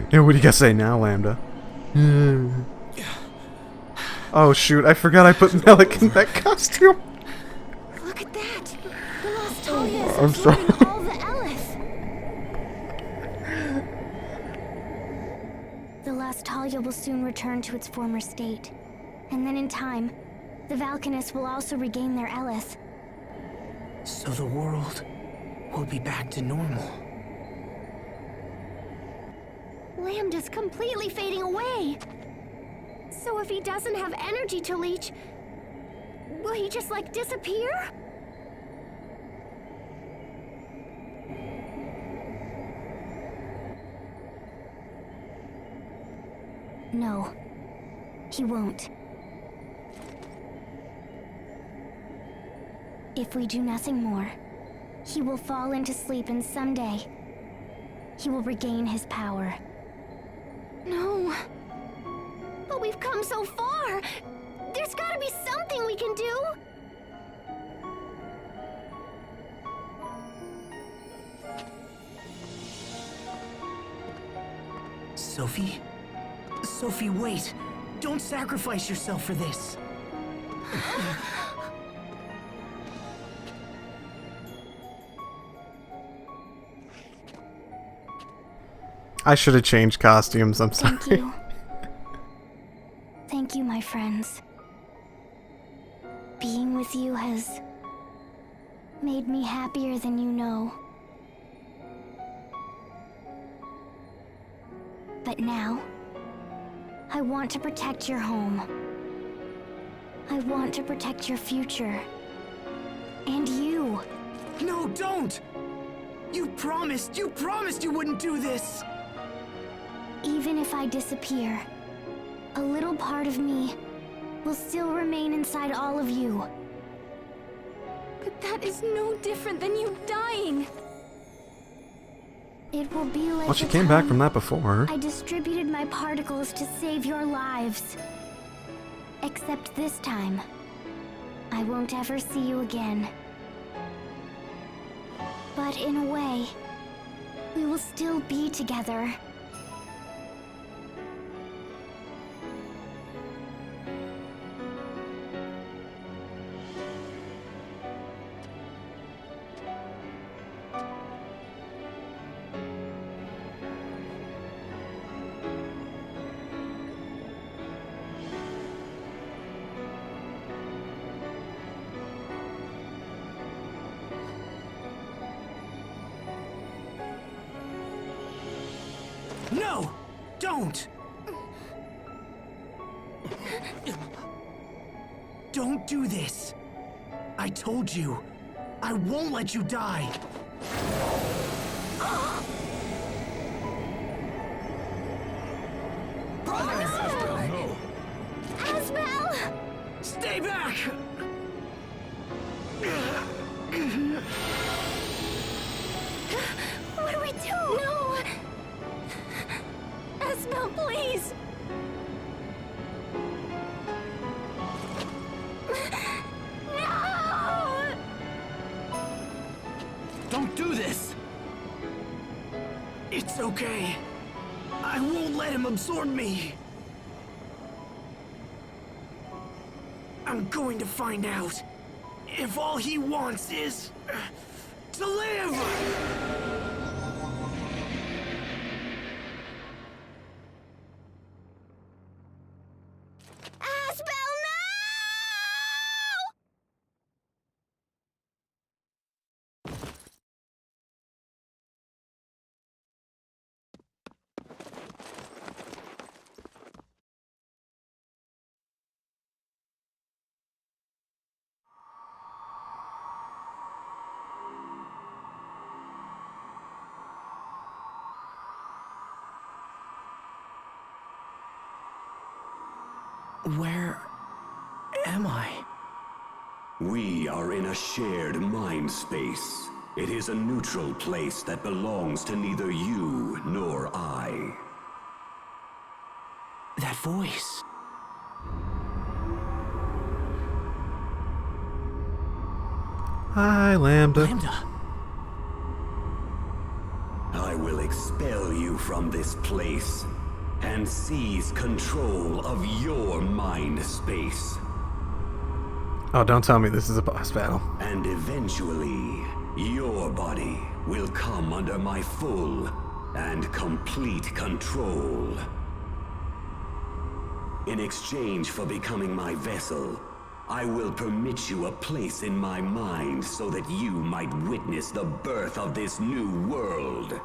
Yeah, what do you gotta say now, Lambda? Oh shoot, I forgot I put Melik in that costume. Look at that! The Lost Talia is I'm sorry. absorbing all the Ellis! The Lost Talia will soon return to its former state. And then in time, the Valkanists will also regain their Ellis. So the world will be back to normal. Lambda's completely fading away! So if he doesn't have energy to leech, will he just, like, disappear? No, he won't. If we do nothing more, he will fall into sleep and someday, he will regain his power. No. But we've come so far! There's gotta be something we can do! Sophie? Sophie, wait! Don't sacrifice yourself for this! I should have changed costumes, I'm sorry. Thank you. Thank you, my friends. Being with you has made me happier than you know. But now, I want to protect your home. I want to protect your future. And you. No, don't! You promised you wouldn't do this! Even if I disappear, a little part of me will still remain inside all of you. But that is no different than you dying. It will be like Well, she the came back time from that before. I distributed my particles to save your lives. Except this time, I won't ever see you again. But in a way, we will still be together. No! Don't! Don't do this! I told you, I won't let you die! Asbel! Stay back! What do we do? No! Asbel, please! No! Don't do this! It's okay. I won't let him absorb me. I'm going to find out if all he wants is to live! Asbel, no! Where am I? We are in a shared mind space. It is a neutral place that belongs to neither you nor I. That voice. Hi, Lambda. Lambda. I will expel you from this place and seize control of your mind space. Oh, don't tell me this is a boss battle. And eventually, your body will come under my full and complete control. In exchange for becoming my vessel, I will permit you a place in my mind so that you might witness the birth of this new world.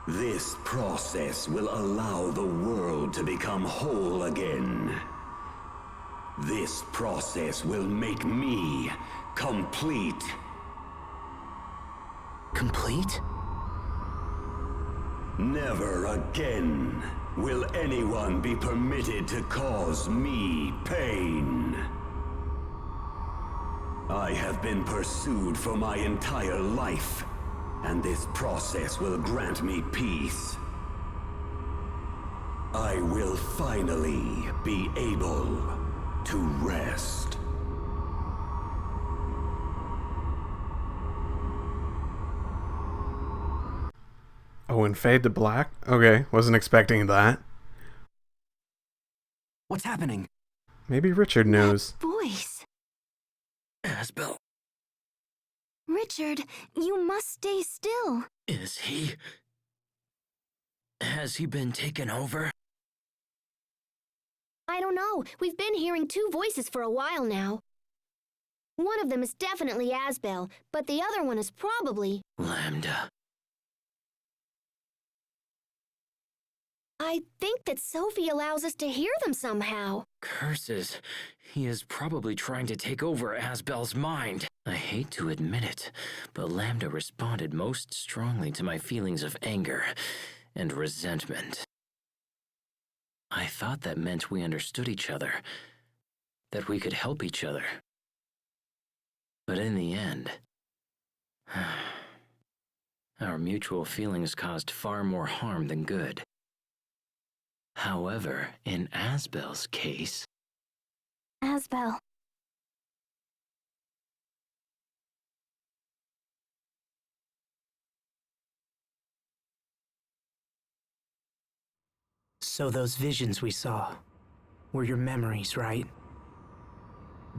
This process will allow the world to become whole again. This process will make me complete. Complete? Never again will anyone be permitted to cause me pain. I have been pursued for my entire life, and this process will grant me peace. I will finally be able to rest. Oh, and fade to black? Okay, wasn't expecting that. What's happening? Maybe Richard knows. Voice. Asbel, Richard, you must stay still. is he... Has he been taken over? I don't know. We've been hearing two voices for a while now. One of them is definitely Asbel, but the other one is probably... Lambda. I think that Sophie allows us to hear them somehow. Curses. He is probably trying to take over Asbel's mind. I hate to admit it, but Lambda responded most strongly to my feelings of anger and resentment. I thought that meant we understood each other, that we could help each other. But in the end, our mutual feelings caused far more harm than good. However, in Asbel's case... Asbel. So those visions we saw were your memories, right?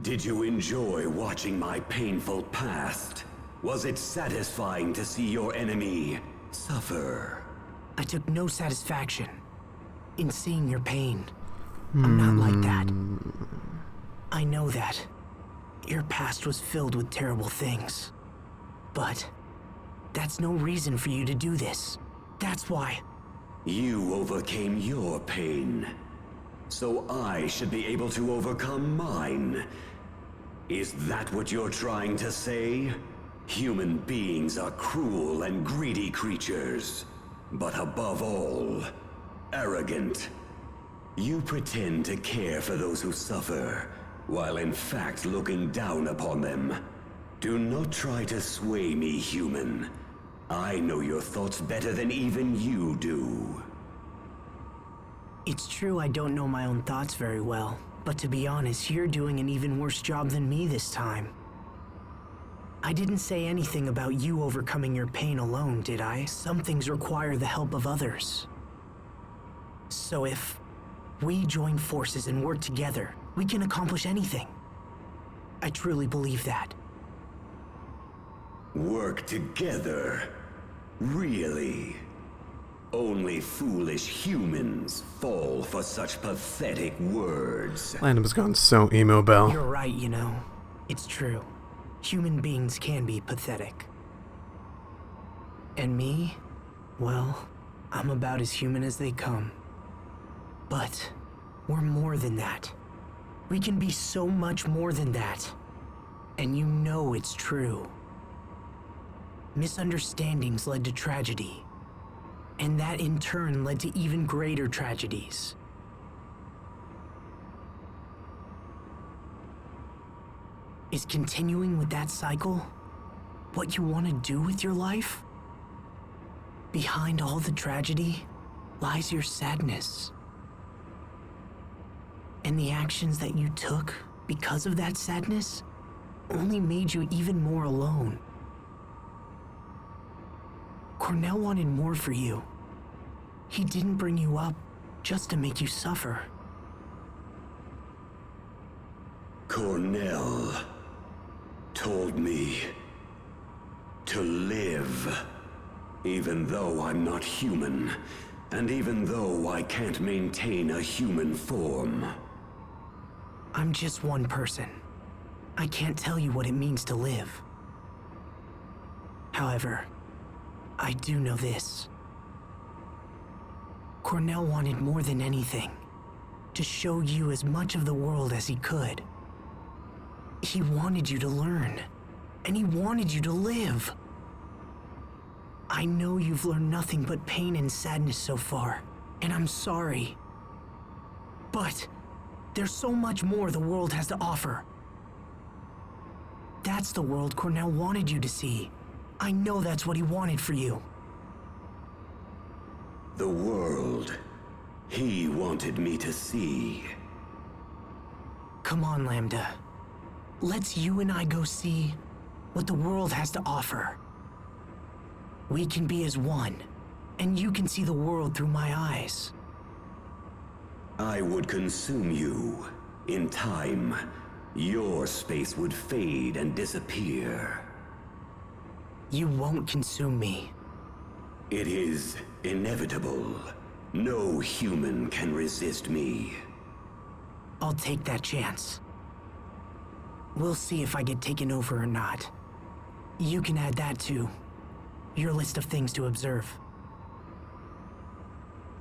Did you enjoy watching my painful past? Was it satisfying to see your enemy suffer? I took no satisfaction in seeing your pain. I'm not like that. I know that. Your past was filled with terrible things. But that's no reason for you to do this. That's why. You overcame your pain, so I should be able to overcome mine. Is that what you're trying to say? Human beings are cruel and greedy creatures, but above all, arrogant. You pretend to care for those who suffer, while in fact looking down upon them. Do not try to sway me, human. I know your thoughts better than even you do. It's true I don't know my own thoughts very well, but to be honest, you're doing an even worse job than me this time. I didn't say anything about you overcoming your pain alone, did I? Some things require the help of others. So if we join forces and work together, we can accomplish anything. I truly believe that. Work together? Really? Only foolish humans fall for such pathetic words. Landon's gone so emo, Bell. You're right, you know. It's true. Human beings can be pathetic. And me? Well, I'm about as human as they come. But we're more than that. We can be so much more than that. And you know it's true. Misunderstandings led to tragedy. And that in turn led to even greater tragedies. Is continuing with that cycle what you want to do with your life? Behind all the tragedy lies your sadness. And the actions that you took because of that sadness only made you even more alone. Cornell wanted more for you. He didn't bring you up just to make you suffer. Cornell told me to live, even though I'm not human, and even though I can't maintain a human form. I'm just one person. I can't tell you what it means to live. However, I do know this. Cornell wanted more than anything to show you as much of the world as he could. He wanted you to learn, and he wanted you to live. I know you've learned nothing but pain and sadness so far, and I'm sorry. But there's so much more the world has to offer. That's the world Cornell wanted you to see. I know that's what he wanted for you. The world he wanted me to see. Come on, Lambda. Let's you and I go see what the world has to offer. We can be as one, and you can see the world through my eyes. I would consume you. In time, your space would fade and disappear. You won't consume me. It is inevitable. No human can resist me. I'll take that chance. We'll see if I get taken over or not. You can add that to your list of things to observe.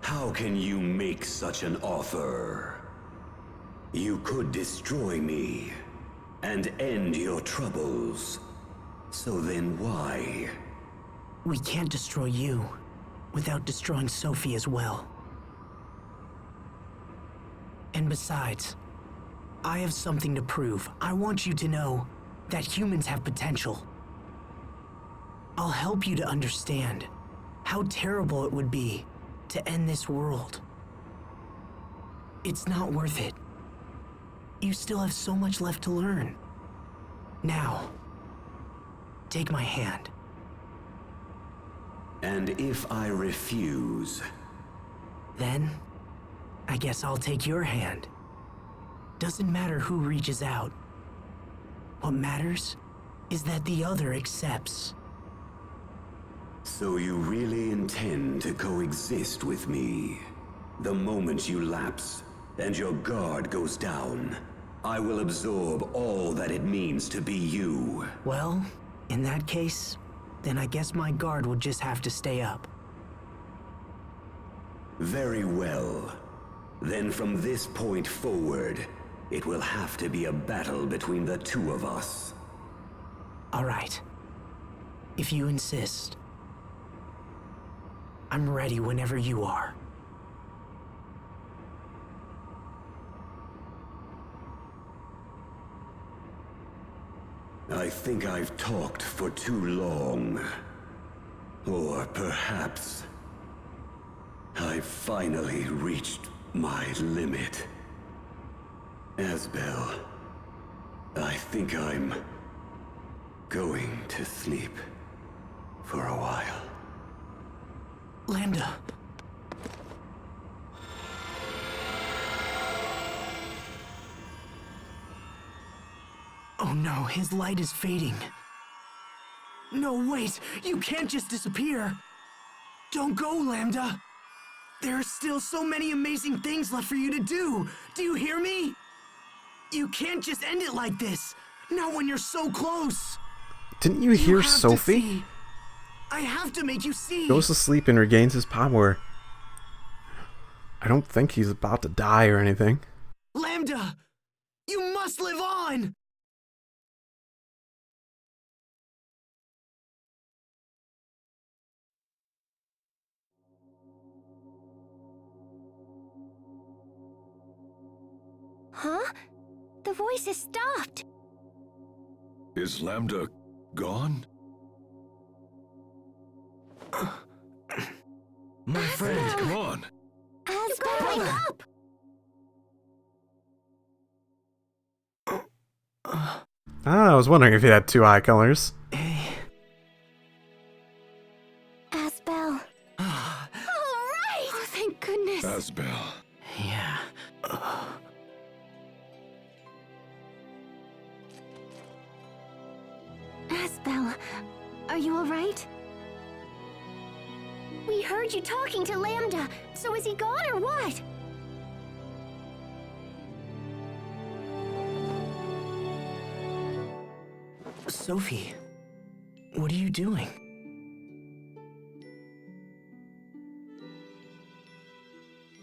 How can you make such an offer? You could destroy me and end your troubles. So then why? We can't destroy you without destroying Sophie as well. And besides, I have something to prove. I want you to know that humans have potential. I'll help you to understand how terrible it would be to end this world. It's not worth it. You still have so much left to learn. Now, take my hand. And if I refuse? Then, I guess I'll take your hand. Doesn't matter who reaches out. What matters is that the other accepts. So you really intend to coexist with me? The moment you lapse and your guard goes down, I will absorb all that it means to be you. Well, in that case, then I guess my guard will just have to stay up. Very well. Then from this point forward, it will have to be a battle between the two of us. All right. If you insist. I'm ready whenever you are. I think I've talked for too long. Or perhaps I've finally reached my limit. Asbel, I think I'm going to sleep for a while. Lambda. Oh no, his light is fading. No, wait! You can't just disappear! Don't go, Lambda! There are still so many amazing things left for you to do! Do you hear me? You can't just end it like this! Not when you're so close! Didn't you hear Sophie? I have to make you see! Goes to sleep and regains his power. I don't think he's about to die or anything. Lambda! You must live on! Huh? The voice has stopped. Is Lambda gone? My friend, come on! You gotta wake up! Ah, I was wondering if he had two eye colors. Asbel. Asbel, are you alright? We heard you talking to Lambda, so is he gone or what? Sophie, what are you doing?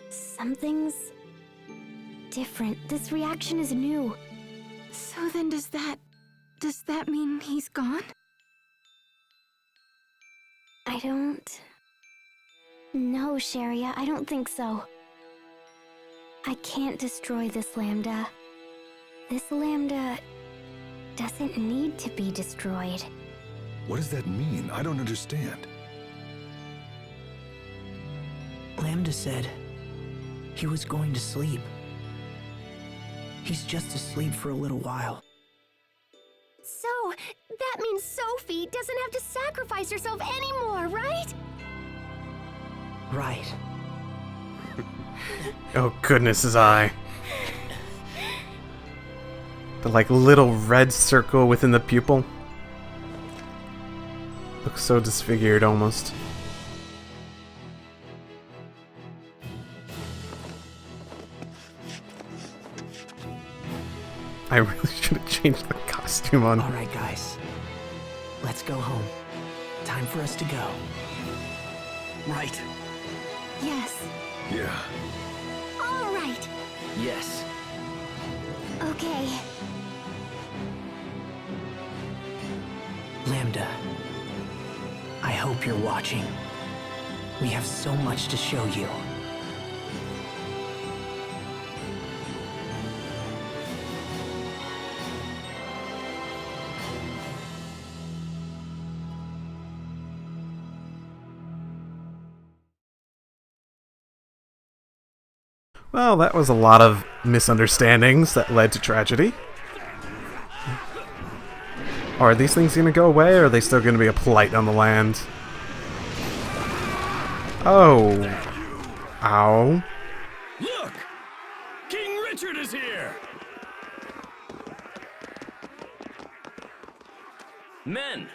Something's different. This reaction is new. So then does that mean he's gone? I don't... No, Sharia, I don't think so. I can't destroy this Lambda. This Lambda doesn't need to be destroyed. What does that mean? I don't understand. Lambda said he was going to sleep. He's just asleep for a little while. So, that means Sophie doesn't have to sacrifice herself anymore, right? Right. Oh, goodness, his eye. The, like, little red circle within the pupil. Looks so disfigured, almost. I really should have changed the costume on. All right, guys. Let's go home. Time for us to go. Right. Yes. Yeah. All right. Yes. Okay. Lambda, I hope you're watching. We have so much to show you. Well, that was a lot of misunderstandings that led to tragedy. Are these things going to go away, or are they still going to be a blight on the land? Oh. Ow. Look! King Richard is here! Men,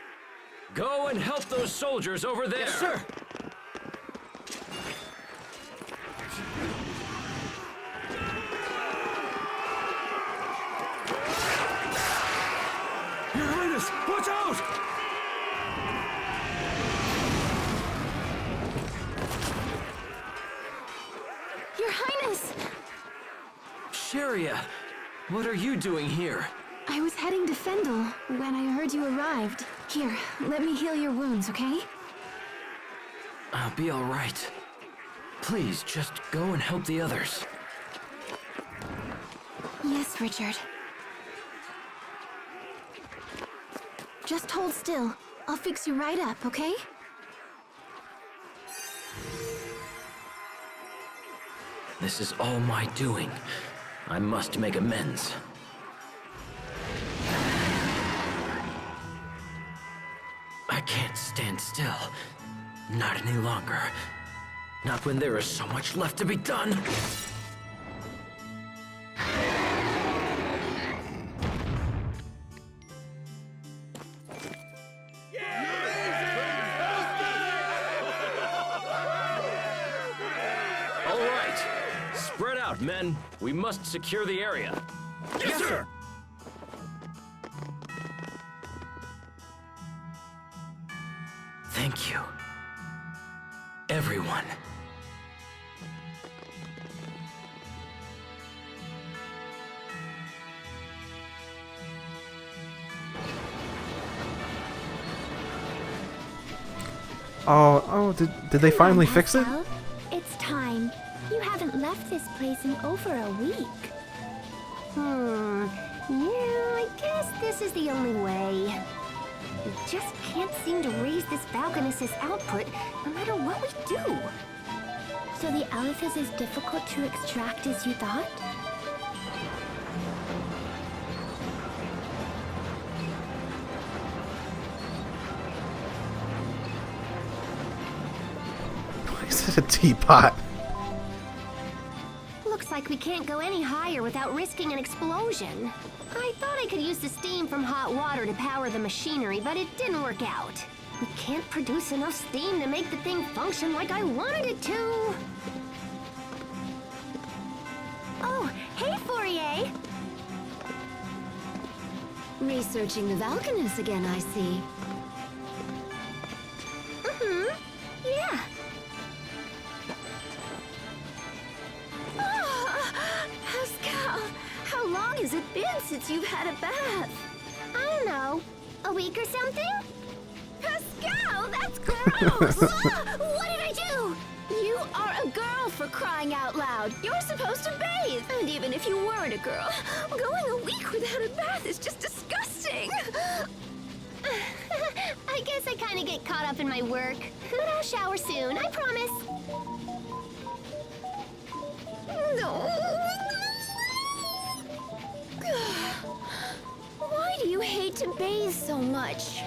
go and help those soldiers over there. Yes, sir. Your Highness, watch out! Your Highness! Sharia, what are you doing here? I was heading to Fendel when I heard you arrived. Here, let me heal your wounds, okay? I'll be all right. Please, just go and help the others. Yes, Richard. Just hold still. I'll fix you right up, okay? This is all my doing. I must make amends. I can't stand still. Not any longer. Not when there is so much left to be done. All right. Spread out, men. We must secure the area. Yes, sir! Thank you. Everyone. Did they finally fix it? Asbel, it's time. You haven't left this place in over a week. Yeah, I guess this is the only way. We just can't seem to raise this Valganus's output, no matter what we do. So the Aleph is as difficult to extract as you thought? Why is it a teapot? Looks like we can't go any higher without risking an explosion. I thought I could use the steam from hot water to power the machinery, but it didn't work out. We can't produce enough steam to make the thing function like I wanted it to. Oh, hey, Fourier! Researching the Valkanus again, I see. Yeah. Oh, Pascal, how long has it been since you've had a bath? I don't know. A week or something? Pascal, that's gross! What did I do? You are a girl, for crying out loud. You're supposed to bathe. And even if you weren't a girl, going a week without a bath is just disgusting. I guess I kind of get caught up in my work. But I'll shower soon, I promise. No. Why do you hate to bathe so much?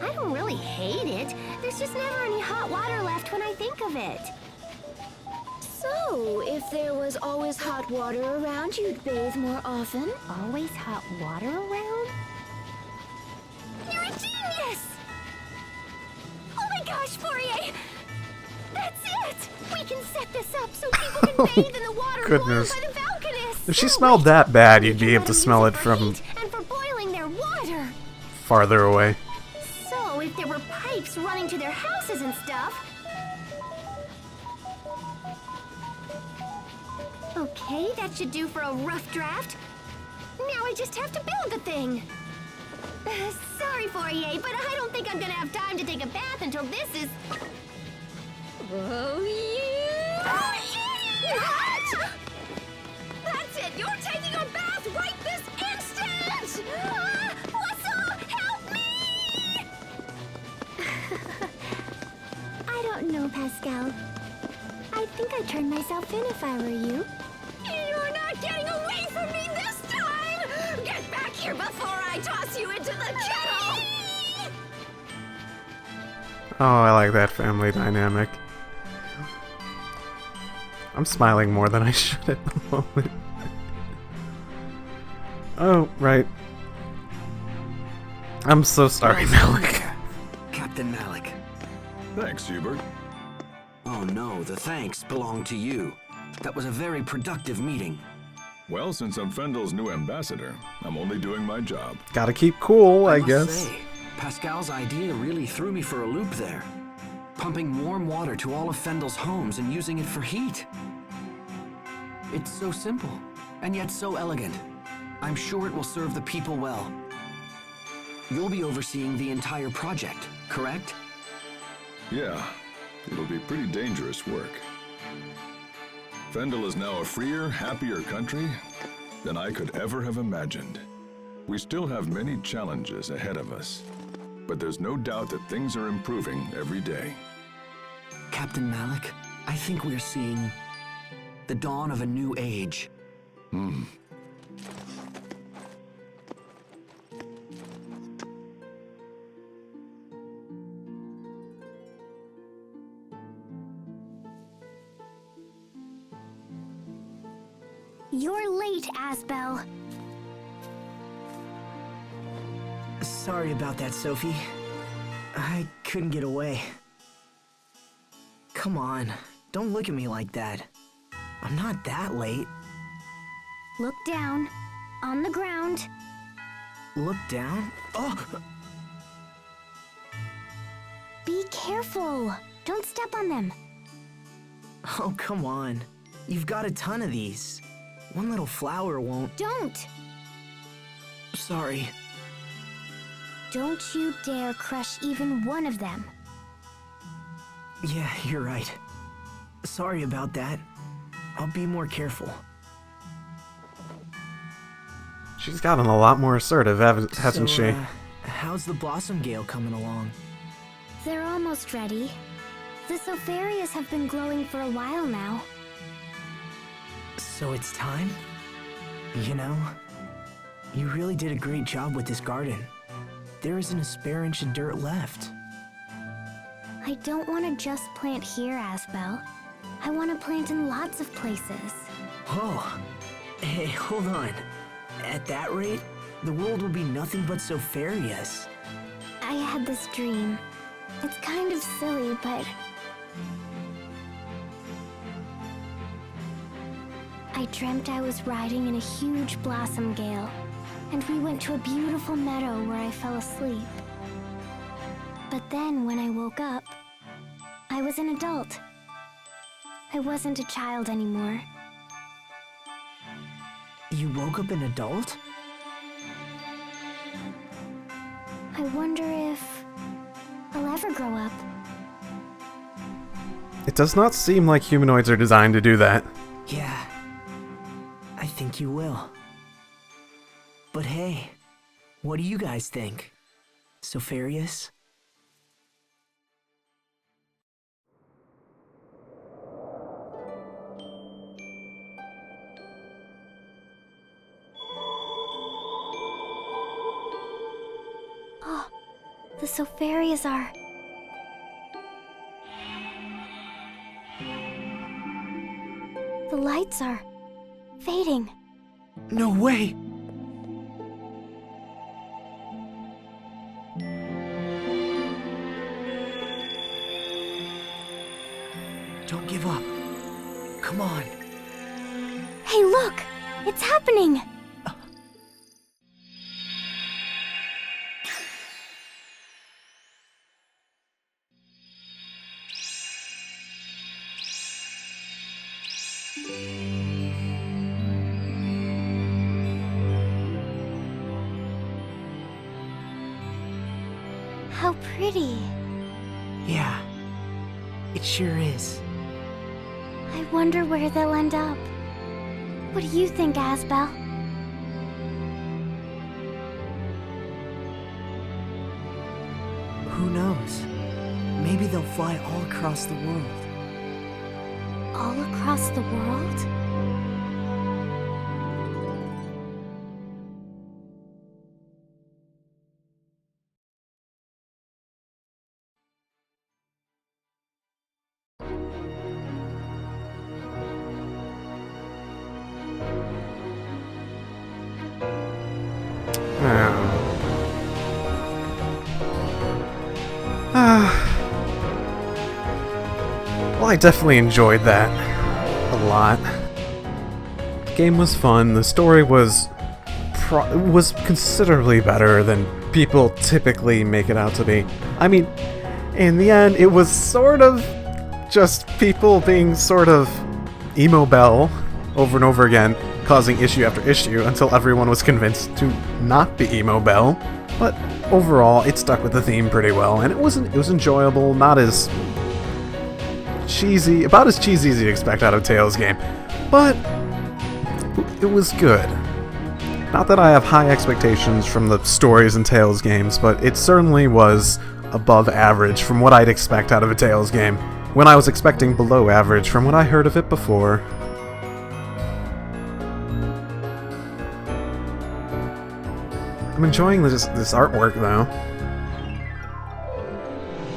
I don't really hate it. There's just never any hot water left when I think of it. So, if there was always hot water around, you'd bathe more often? Always hot water around? You're a genius! Oh my gosh, Fourier! That's it! We can set this up so people can bathe in the water Goodness. formed by the Valkanus. If she smelled that bad, you'd be able to smell it from And for boiling their water. farther away. So, if there were pipes running to their houses and stuff... Okay, that should do for a rough draft. Now I just have to build the thing. Sorry, Fourier, but I don't think I'm gonna have time to take a bath until this is... Oh, you... What? That's it! You're taking a bath right this instant! What's help me! I don't know, Pascal. I think I'd turn myself in if I were you. You're not getting away from me this time! Get back here before I toss you into the kettle! Oh, I like that family dynamic. I'm smiling more than I should at the moment. Oh, right. I'm so sorry, Malik. Captain Malik. Thanks, Hubert. Oh no, the thanks belong to you. That was a very productive meeting. Well, since I'm Fendel's new ambassador, I'm only doing my job. Gotta keep cool, I must guess. say, Pascal's idea really threw me for a loop there. Pumping warm water to all of Fendel's homes and using it for heat. It's so simple, and yet so elegant. I'm sure it will serve the people well. You'll be overseeing the entire project, correct? Yeah, it'll be pretty dangerous work. Fendel is now a freer, happier country than I could ever have imagined. We still have many challenges ahead of us, but there's no doubt that things are improving every day. Captain Malik, I think we're seeing the dawn of a new age. You're late, Asbel. Sorry about that, Sophie. I couldn't get away. Come on, don't look at me like that. I'm not that late. Look down. On the ground. Look down? Oh! Be careful. Don't step on them. Oh, come on. You've got a ton of these. One little flower won't... Don't. Sorry. Don't you dare crush even one of them. Yeah, you're right. Sorry about that. I'll be more careful. She's gotten a lot more assertive, hasn't she? How's the Blossom Gale coming along? They're almost ready. The Sopharias have been glowing for a while now. So it's time? You know, you really did a great job with this garden. There isn't a spare inch of dirt left. I don't want to just plant here, Asbel. I want to plant in lots of places. Whoa. Hey, hold on. At that rate, the world will be nothing but Sopharius. I had this dream. It's kind of silly, but... I dreamt I was riding in a huge blossom gale, and we went to a beautiful meadow where I fell asleep. But then, when I woke up, I was an adult. I wasn't a child anymore. You woke up an adult? I wonder if I'll ever grow up. It does not seem like humanoids are designed to do that. Yeah. I think you will. But hey, what do you guys think? Sopharius? Oh, the Sopharias are... The lights are fading. No way! Don't give up. Come on. Hey, look! It's happening! How pretty. Yeah, it sure is. I wonder where they'll end up. What do you think, Asbel? Who knows? Maybe they'll fly all across the world. All across the world? Well, I definitely enjoyed that a lot. The game was fun. The story was considerably better than people typically make it out to be. I mean, in the end, it was sort of just people being sort of emo Bell over and over again, causing issue after issue until everyone was convinced to not be emo Bell. But overall, it stuck with the theme pretty well, and it was enjoyable, not as cheesy, about as cheesy as you'd expect out of a Tales game, but it was good. Not that I have high expectations from the stories in Tales games, but it certainly was above average from what I'd expect out of a Tales game, when I was expecting below average from what I heard of it before. I'm enjoying this artwork, though.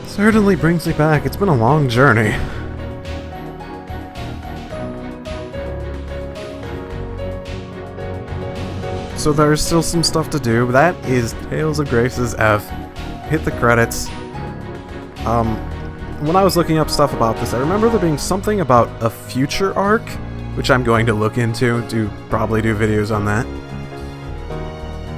Certainly brings me back. It's been a long journey. So there's still some stuff to do. That is Tales of Grace's F. Hit the credits. When I was looking up stuff about this, I remember there being something about a future arc, which I'm going to look into, probably do videos on that.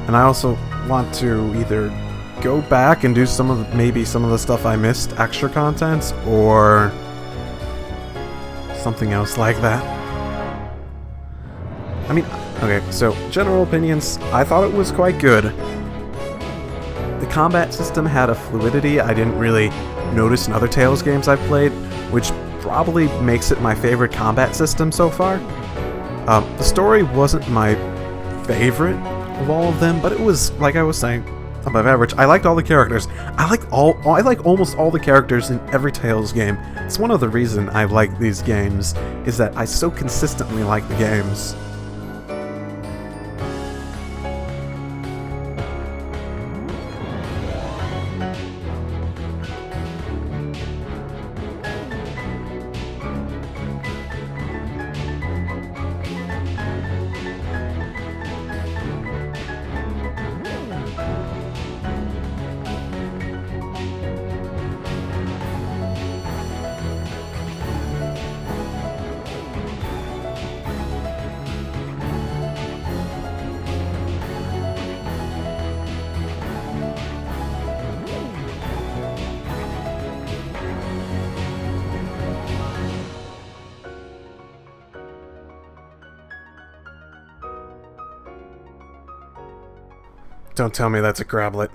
And I also want to either go back and do maybe some of the stuff I missed, extra content, or something else like that. I mean, okay, so general opinions, I thought it was quite good. The combat system had a fluidity I didn't really notice in other Tales games I've played, which probably makes it my favorite combat system so far. The story wasn't my favorite of all of them, but it was, like I was saying, above average. I liked all the characters. I like almost all the characters in every Tales game. It's one of the reasons I like these games, is that I so consistently like the games. Don't tell me that's a crablet.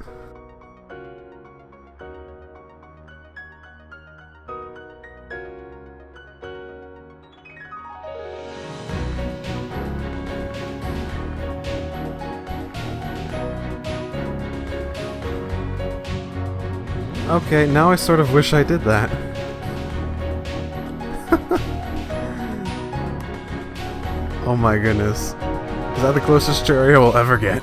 Okay, now I sort of wish I did that. Oh my goodness. Is that the closest cherry I will ever get?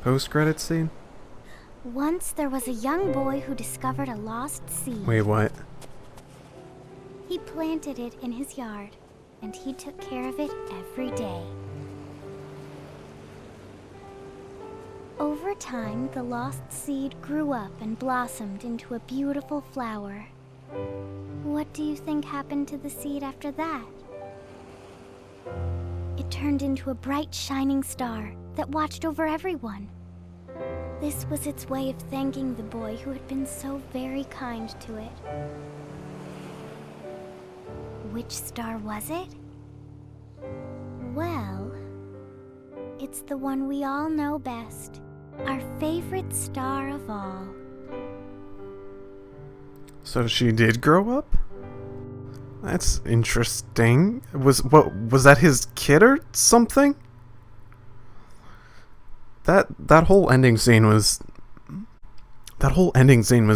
Post-credit scene? Once there was a young boy who discovered a lost seed. Wait, what? He planted it in his yard, and he took care of it every day. Over time, the lost seed grew up and blossomed into a beautiful flower. What do you think happened to the seed after that? It turned into a bright, shining star that watched over everyone. This was its way of thanking the boy who had been so very kind to it. Which star was it? Well, it's the one we all know best. Our favorite star of all. So she did grow up? That's interesting. Was that his kid or something? That whole ending scene was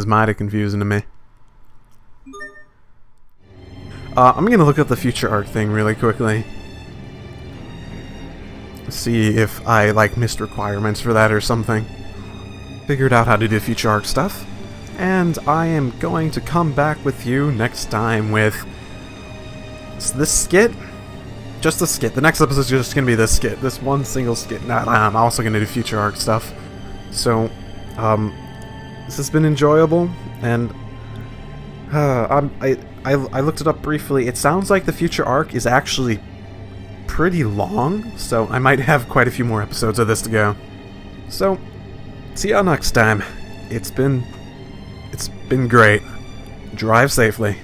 mighty confusing to me. I'm gonna look up the future arc thing really quickly. See if I missed requirements for that or something. Figured out how to do future arc stuff. And I am going to come back with you next time with this skit. Just the skit. The next episode is just going to be this skit. This one single skit. I'm also going to do future arc stuff. So, this has been enjoyable, and I looked it up briefly. It sounds like the future arc is actually pretty long, so I might have quite a few more episodes of this to go. So, see y'all next time. It's been great. Drive safely.